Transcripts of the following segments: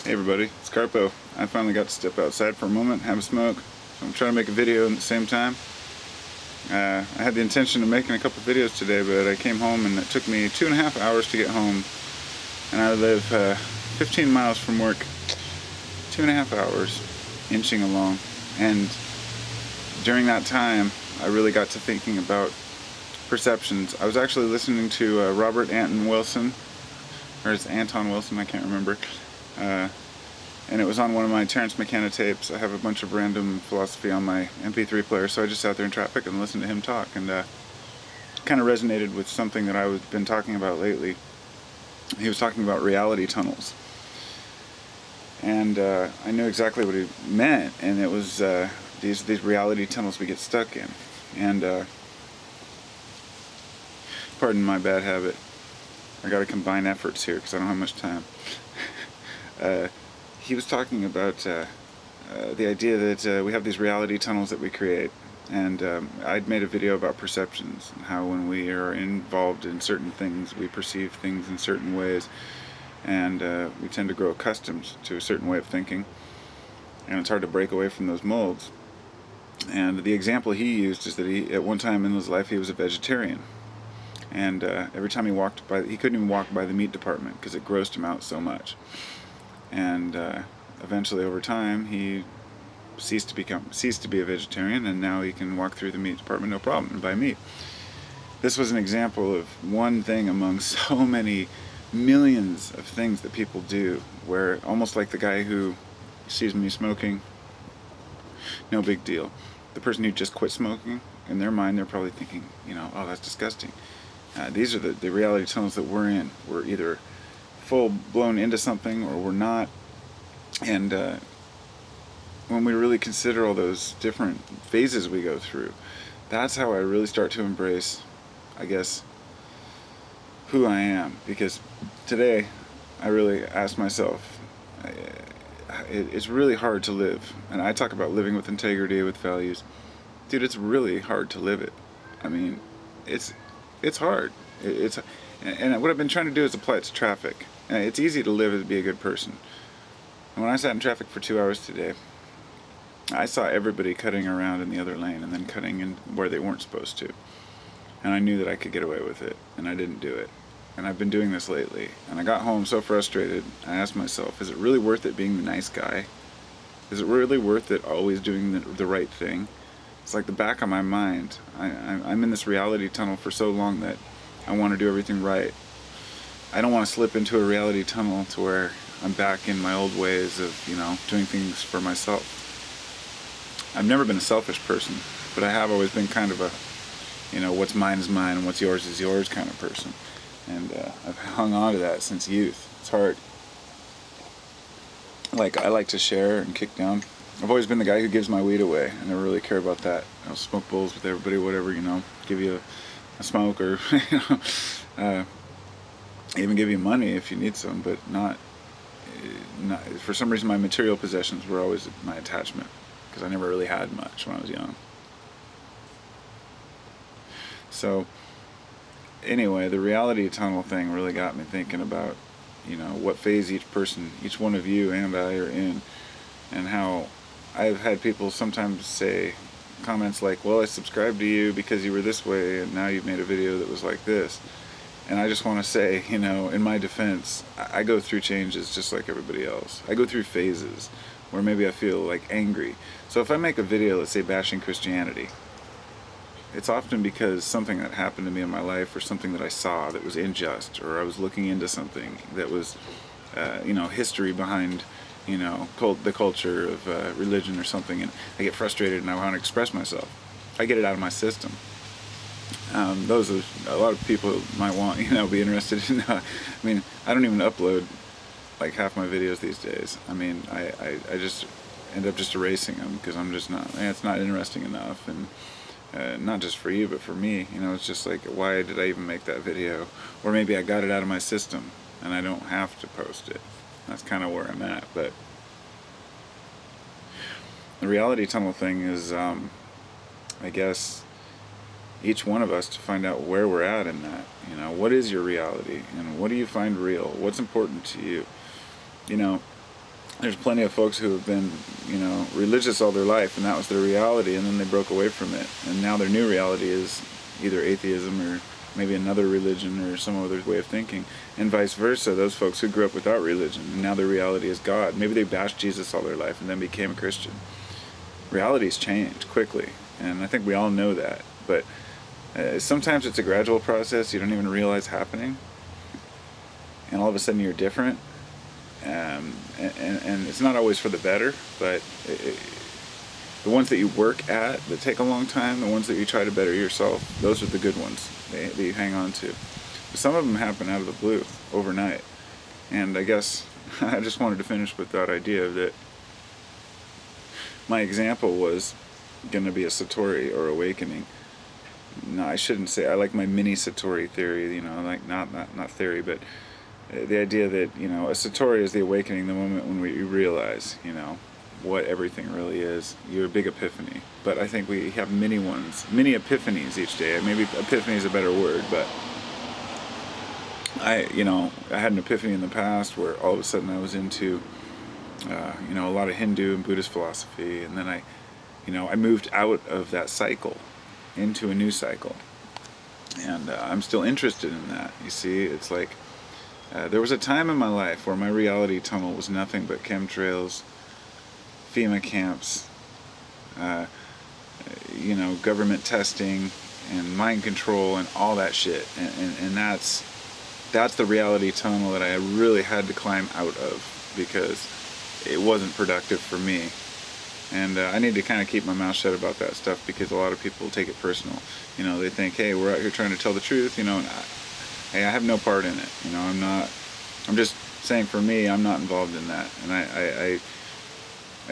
Hey everybody, it's Carpo. I finally got to step outside for a moment, have a smoke. So I'm trying to make a video at the same time. I had the intention of making a couple videos today, but I came home and it took me 2.5 hours to get home. And I live 15 miles from work. 2.5 hours inching along. And during that time, I really got to thinking about perceptions. I was actually listening to Robert Anton Wilson, or it's Anton Wilson, I can't remember. And it was on one of my Terence McKenna tapes. I have a bunch of random philosophy on my MP3 player, so I just sat there in traffic and listened to him talk, and kind of resonated with something that I've been talking about lately. He was talking about reality tunnels, and I knew exactly what he meant, and it was these reality tunnels we get stuck in. And pardon my bad habit, I got to combine efforts here because I don't have much time. He was talking about the idea that we have these reality tunnels that we create, and I'd made a video about perceptions and how when we are involved in certain things we perceive things in certain ways, and we tend to grow accustomed to a certain way of thinking, and it's hard to break away from those molds. And the example he used is that he, at one time in his life, he was a vegetarian, and every time he walked by, he couldn't even walk by the meat department because it grossed him out so much. And eventually, over time, he ceased to be a vegetarian, and now he can walk through the meat department no problem and buy meat. This was an example of one thing among so many millions of things that people do, where almost like the guy who sees me smoking, no big deal. The person who just quit smoking, in their mind, they're probably thinking, oh, that's disgusting. These are the reality tunnels that we're in. We're either full-blown into something or we're not, and when we really consider all those different phases we go through, that's how I really start to embrace, I guess, who I am. Because today I really asked myself, it's really hard to live, and I talk about living with integrity, with values. Dude, it's really hard to live it. I mean, it's hard. And what I've been trying to do is apply it to traffic. It's easy to live and be a good person. And when I sat in traffic for 2 hours today, I saw everybody cutting around in the other lane and then cutting in where they weren't supposed to. And I knew that I could get away with it, and I didn't do it. And I've been doing this lately. And I got home so frustrated, I asked myself, is it really worth it being the nice guy? Is it really worth it always doing the right thing? It's like the back of my mind. I'm in this reality tunnel for so long that I want to do everything right. I don't want to slip into a reality tunnel to where I'm back in my old ways of, doing things for myself. I've never been a selfish person, but I have always been kind of a, what's mine is mine and what's yours is yours kind of person. And I've hung on to that since youth. It's hard. Like, I like to share and kick down. I've always been the guy who gives my weed away. I never really care about that. I'll smoke bowls with everybody, whatever, give you a smoke, or even give you money if you need some, but not for some reason my material possessions were always my attachment, because I never really had much when I was young. So anyway, the reality tunnel thing really got me thinking about what phase each one of you and I are in, and how I've had people sometimes say comments like, well, I subscribed to you because you were this way, and now you've made a video that was like this. And I just want to say, in my defense, I go through changes just like everybody else. I go through phases where maybe I feel like angry. So if I make a video, let's say bashing Christianity, it's often because something that happened to me in my life, or something that I saw that was unjust, or I was looking into something that was, history behind, the culture of religion or something, and I get frustrated and I want to express myself. I get it out of my system. Those are a lot of people might want, be interested in. I mean, I don't even upload like half my videos these days. I mean, I just end up just erasing them because I'm just not. It's not interesting enough, and not just for you, but for me. It's just like, why did I even make that video? Or maybe I got it out of my system and I don't have to post it. That's kind of where I'm at. But the reality tunnel thing is, I guess, each one of us to find out where we're at in that. What is your reality, and what do you find real? What's important to you? there's plenty of folks who have been, religious all their life, and that was their reality, and then they broke away from it, and now their new reality is either atheism or maybe another religion or some other way of thinking, and vice versa. Those folks who grew up without religion, and now their reality is God. Maybe they bashed Jesus all their life and then became a Christian. Realities change quickly, and I think we all know that, but sometimes it's a gradual process you don't even realize happening, and all of a sudden you're different. And it's not always for the better, but the ones that you work at that take a long time, the ones that you try to better yourself, those are the good ones that you hang on to. But some of them happen out of the blue, overnight. And I guess I just wanted to finish with that idea that my example was going to be a Satori or awakening. No, I shouldn't say. I like my mini Satori theory, like not theory, but the idea that, a Satori is the awakening, the moment when we realize, what everything really is. Your big epiphany. But I think we have mini epiphanies each day. Maybe epiphany is a better word, but I had an epiphany in the past where all of a sudden I was into, a lot of Hindu and Buddhist philosophy, and then I moved out of that cycle into a new cycle. And I'm still interested in that. You see, it's like, there was a time in my life where my reality tunnel was nothing but chemtrails, FEMA camps, government testing, and mind control, and all that shit. And that's the reality tunnel that I really had to climb out of, because it wasn't productive for me. And I need to kind of keep my mouth shut about that stuff, because a lot of people take it personal. They think, hey, we're out here trying to tell the truth, and hey, I have no part in it. I'm just saying, for me, I'm not involved in that, and I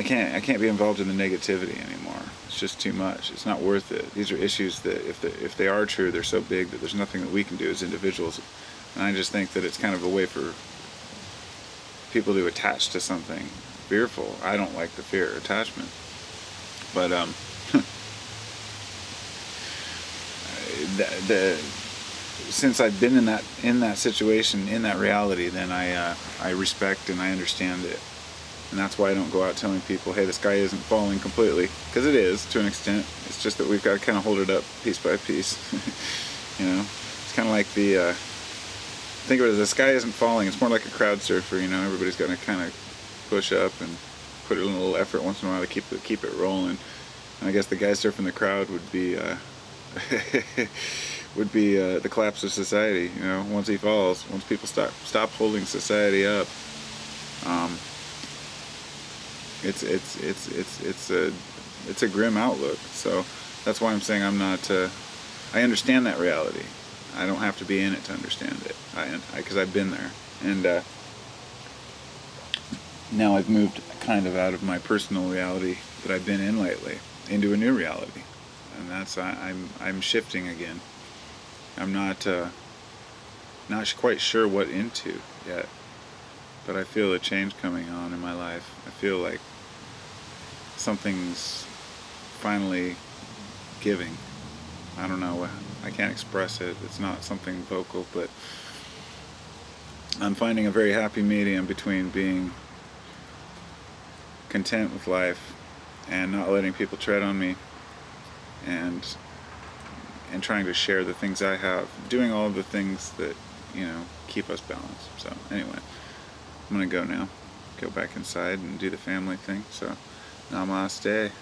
can't be involved in the negativity anymore. It's just too much. It's not worth it. These are issues that, if they are true, they're so big that there's nothing that we can do as individuals. And I just think that it's kind of a way for people to attach to something fearful. I don't like the fear of attachment, but since I've been in that situation, in that reality, then I respect and I understand it, and that's why I don't go out telling people, hey, the sky isn't falling completely, because it is to an extent. It's just that we've got to kind of hold it up piece by piece. It's kind of like think of it as the sky isn't falling. It's more like a crowd surfer. Everybody's got to kind of push up and put in a little effort once in a while to keep it rolling. And I guess the guy surfing the crowd would be the collapse of society. Once he falls, once people stop holding society up, it's a grim outlook. So that's why I'm saying I'm not. I understand that reality. I don't have to be in it to understand it. Because I've been there, and now I've moved kind of out of my personal reality that I've been in lately into a new reality, and that's I'm shifting again. I'm not quite sure what into yet, but I feel a change coming on in my life. I feel like something's finally giving. I don't know. I can't express it. It's not something vocal, but I'm finding a very happy medium between being content with life and not letting people tread on me, and trying to share the things I have, doing all of the things that keep us balanced. So anyway, I'm gonna go now, go back inside and do the family thing. So namaste.